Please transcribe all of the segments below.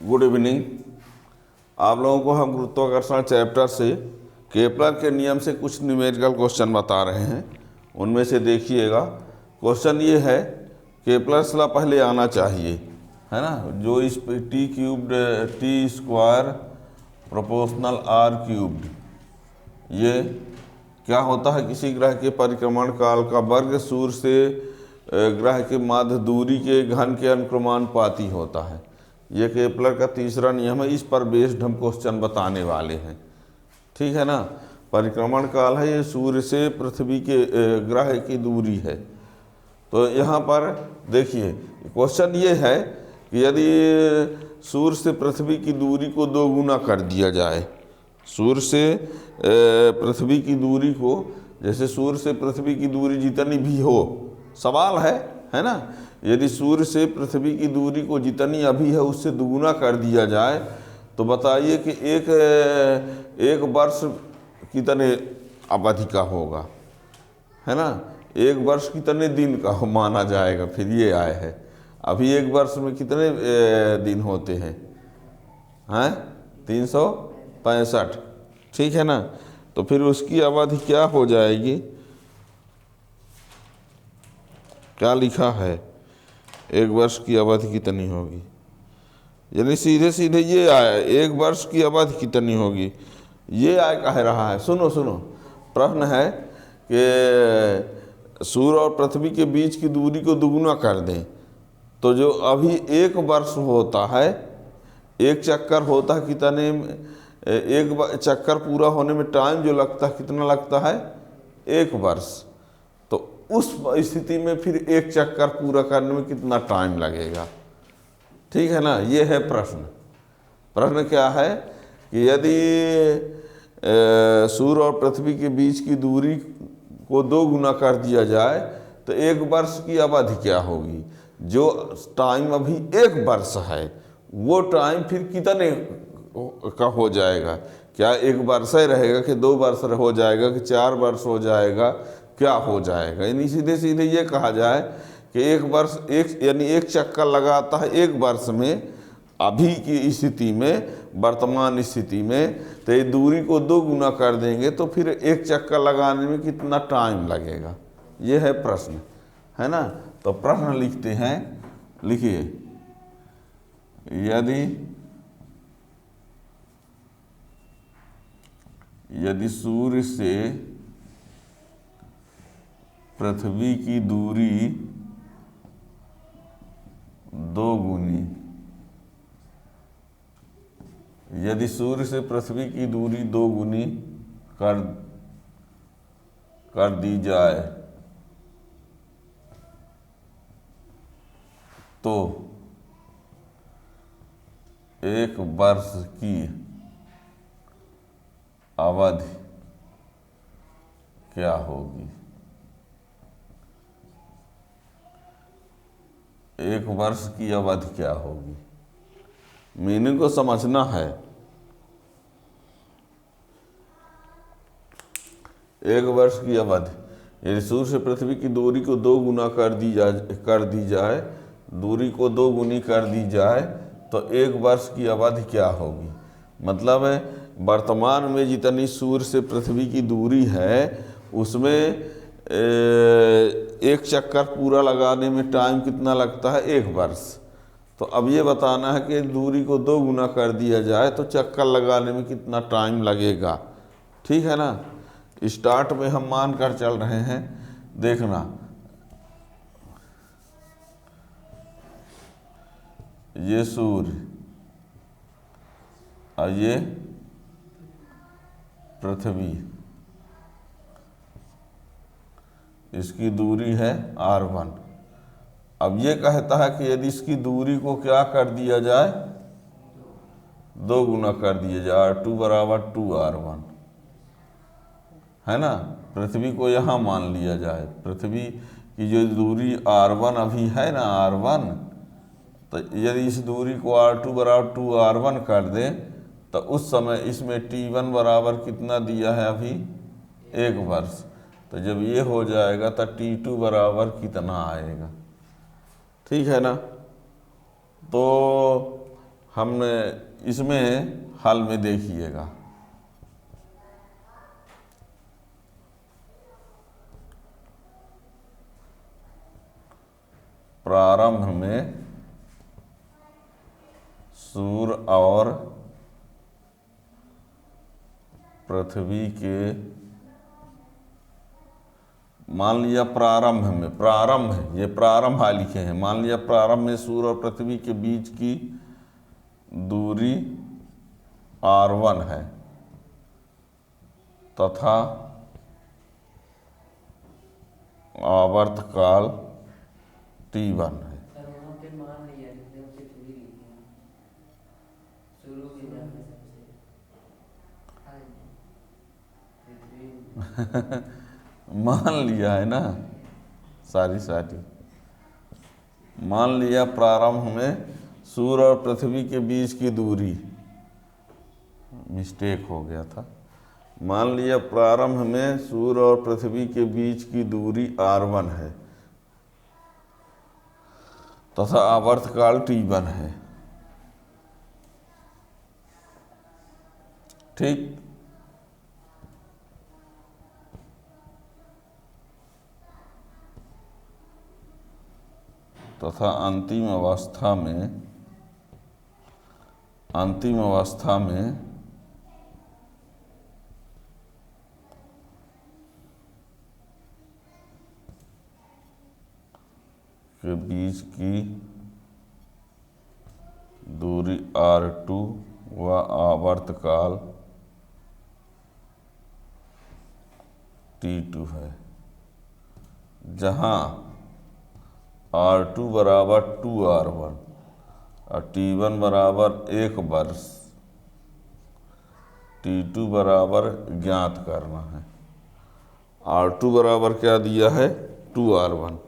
Good evening. आप लोगों को हम गुरुत्वाकर्षण चैप्टर से केपलर के नियम से कुछ न्यूमेरिकल क्वेश्चन बता रहे हैं। उनमें से देखिएगा, क्वेश्चन ये है, केपलर्स लॉ पहले आना चाहिए, है ना, जो इस T cubed T square proportional R cubed, ये क्या होता है, किसी ग्रह के परिक्रमण काल का वर्ग सूर्य से ग्रह के माध्य दूरी के घन के अनुक्रमानुपाती होता है। ये केपलर का तीसरा नियम है। इस पर बेस्ड हम क्वेश्चन बताने वाले हैं, ठीक है ना। परिक्रमण काल है, ये सूर्य से पृथ्वी के ग्रह की दूरी है। तो यहाँ पर देखिए, क्वेश्चन ये है कि यदि सूर्य से पृथ्वी की दूरी को 2 गुना कर दिया जाए, सूर्य से पृथ्वी की दूरी को, जैसे सूर्य से पृथ्वी की दूरी जितनी भी हो, सवाल है ना, यदि सूर्य से पृथ्वी की दूरी को जितनी अभी है उससे दुगुना कर दिया जाए, तो बताइए कि एक वर्ष कितने अवधि का होगा, है ना, एक वर्ष कितने दिन का माना जाएगा। फिर ये आए है, अभी एक वर्ष में कितने दिन होते हैं, 365, ठीक है ना। तो फिर उसकी अवधि क्या हो जाएगी, क्या लिखा है, एक वर्ष की अवधि कितनी होगी, यानी सीधे सीधे ये आया, एक वर्ष की अवधि कितनी होगी, ये आय कह रहा है। सुनो प्रश्न है कि सूर्य और पृथ्वी के बीच की दूरी को दुगुना कर दें, तो जो अभी एक वर्ष होता है, एक चक्कर होता है कितने, एक चक्कर पूरा होने में टाइम जो लगता है कितना लगता है, 1 वर्ष। तो उस स्थिति में फिर एक चक्कर पूरा करने में कितना टाइम लगेगा, ठीक है ना। ये है प्रश्न। प्रश्न क्या है कि यदि सूर्य और पृथ्वी के बीच की दूरी को 2 गुना कर दिया जाए तो 1 वर्ष की अवधि क्या होगी। जो टाइम अभी 1 वर्ष है वो टाइम फिर कितने का हो जाएगा, क्या 1 वर्ष ही रहेगा कि 2 वर्ष हो जाएगा कि 4 वर्ष हो जाएगा, क्या हो जाएगा। यानी सीधे सीधे ये कहा जाए कि 1 वर्ष यानी एक चक्कर लगाता है 1 वर्ष में, अभी की स्थिति में, वर्तमान स्थिति में, तो ये दूरी को 2 गुना कर देंगे तो फिर एक चक्कर लगाने में कितना टाइम लगेगा। ये है प्रश्न, है ना। तो प्रश्न लिखते हैं, लिखिए, यदि सूर्य से पृथ्वी की दूरी 2 गुनी, यदि सूर्य से पृथ्वी की दूरी 2 गुनी कर दी जाए तो 1 वर्ष की अवधि क्या होगी। 1 वर्ष की अवधि क्या होगी, मीनिंग को समझना है। 1 वर्ष की अवधि, यदि सूर्य से पृथ्वी की दूरी को 2 गुना कर दी जाए, दूरी को 2 गुनी कर दी जाए तो 1 वर्ष की अवधि क्या होगी। मतलब है वर्तमान में जितनी सूर्य से पृथ्वी की दूरी है उसमें एक चक्कर पूरा लगाने में टाइम कितना लगता है, 1 वर्ष। तो अब ये बताना है कि दूरी को 2 गुना कर दिया जाए तो चक्कर लगाने में कितना टाइम लगेगा, ठीक है ना। स्टार्ट में हम मान कर चल रहे हैं, देखना, ये सूर्य और ये पृथ्वी, इसकी दूरी है r1। अब ये कहता है कि यदि इसकी दूरी को क्या कर दिया जाए, 2 गुना कर दिया जाए, r2 बराबर 2r1, है ना। पृथ्वी को यहाँ मान लिया जाए, पृथ्वी की जो दूरी r1 अभी है ना, r1, तो यदि इस दूरी को r2 बराबर 2r1 कर दें तो उस समय इसमें t1 बराबर कितना दिया है अभी, 1 वर्ष। तो जब ये हो जाएगा तो t2 बराबर कितना आएगा, ठीक है ना। तो हम इसमें हल में देखिएगा। प्रारंभ में सूर्य और पृथ्वी के, मान लिया प्रारंभ में, प्रारंभ है ये, प्रारंभ लिखे हैं, मान लिया प्रारंभ में सूर्य और पृथ्वी के बीच की दूरी r1 है तथा आवर्तकाल t1 है। सर वहाँ पे मान लिया लिखने में पृथ्वी लिखी है शुरू में जाने सबसे पृथ्वी मान लिया है ना, सारी मान लिया प्रारंभ में सूर्य और पृथ्वी के बीच की दूरी, मिस्टेक हो गया था, मान लिया प्रारंभ में सूर्य और पृथ्वी के बीच की दूरी r1 है तथा आवर्तकाल t1 है। ठीक, तथा अंतिम अवस्था में के बीच की दूरी r2 व आवर्तकाल t2 है, जहाँ r2 बराबर 2r1 और t1 बराबर 1 वर्ष, t2 बराबर ज्ञात करना है। r2 बराबर क्या दिया है 2r1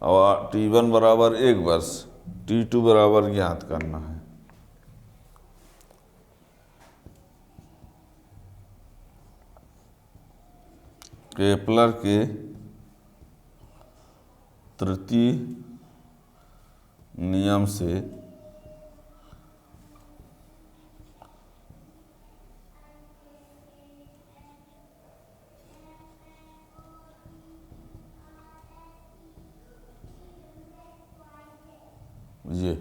और t1 बराबर 1 वर्ष, t2 बराबर ज्ञात करना है। केपलर के तृतीय नियम से ये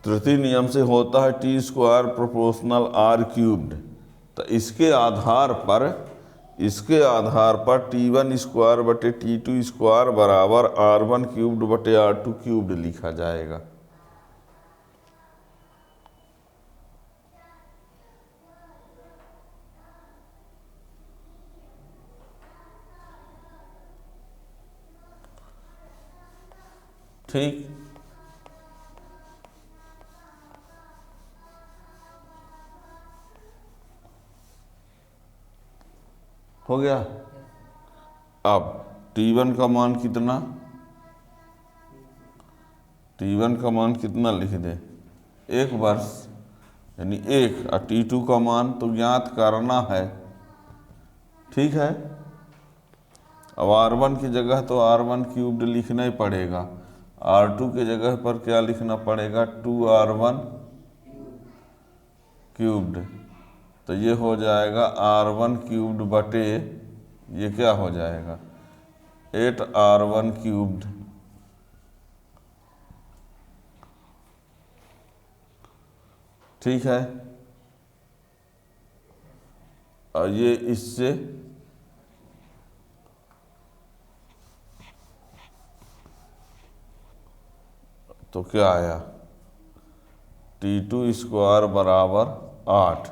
तृतीय नियम से होता है T square proportional r cubed. तो इसके आधार पर t1 स्क्वायर बटे t2 स्क्वायर बराबर r1 क्यूब्ड बटे r2 क्यूब्ड लिखा जाएगा। ठीक, हो गया। अब t1 का मान कितना, t1 का मान कितना लिख दे 1 वर्ष यानी 1, और t2 का मान तो ज्ञात करना है। ठीक है, अब r1 की जगह तो r1 क्यूब्ड लिखना ही पड़ेगा, r2 की जगह पर क्या लिखना पड़ेगा 2r1 क्यूब्ड। तो ये हो जाएगा r1 क्यूब्ड बटे ये क्या हो जाएगा 8r1 क्यूब्ड। ठीक है, और ये इससे तो क्या आया t2 स्क्वायर बराबर 8,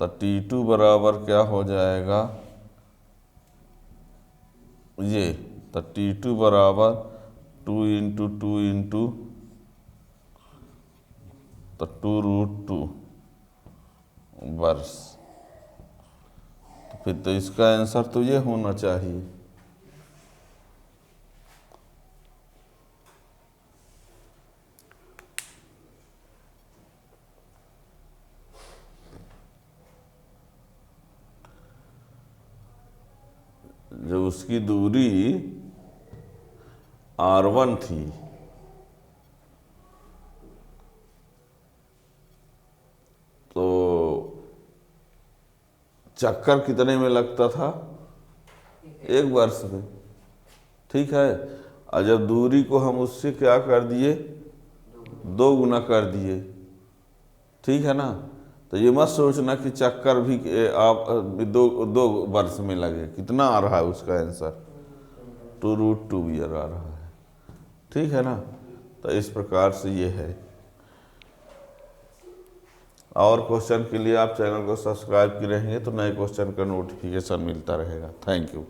तो t2 बराबर क्या हो जाएगा ये, तो t2 बराबर 2 इंटू 2 इंटू तो 2√2 वर्ष। तो फिर तो इसका आंसर तो ये होना चाहिए। जो उसकी दूरी r1 थी चक्कर कितने में लगता था? 1 वर्ष में। ठीक है, और जब दूरी को हम उससे क्या कर दिए, 2 गुना कर दिए। ठीक है ना, तो ये मत सोचना कि चक्कर भी आप 2 वर्ष में लगे। कितना आ रहा है उसका आंसर? 2√2 ईयर आ रहा है। ठीक है ना, तो इस प्रकार से ये है। और क्वेश्चन के लिए आप चैनल को सब्सक्राइब किए रहेंगे तो नए क्वेश्चन का नोटिफिकेशन मिलता रहेगा। Thank you.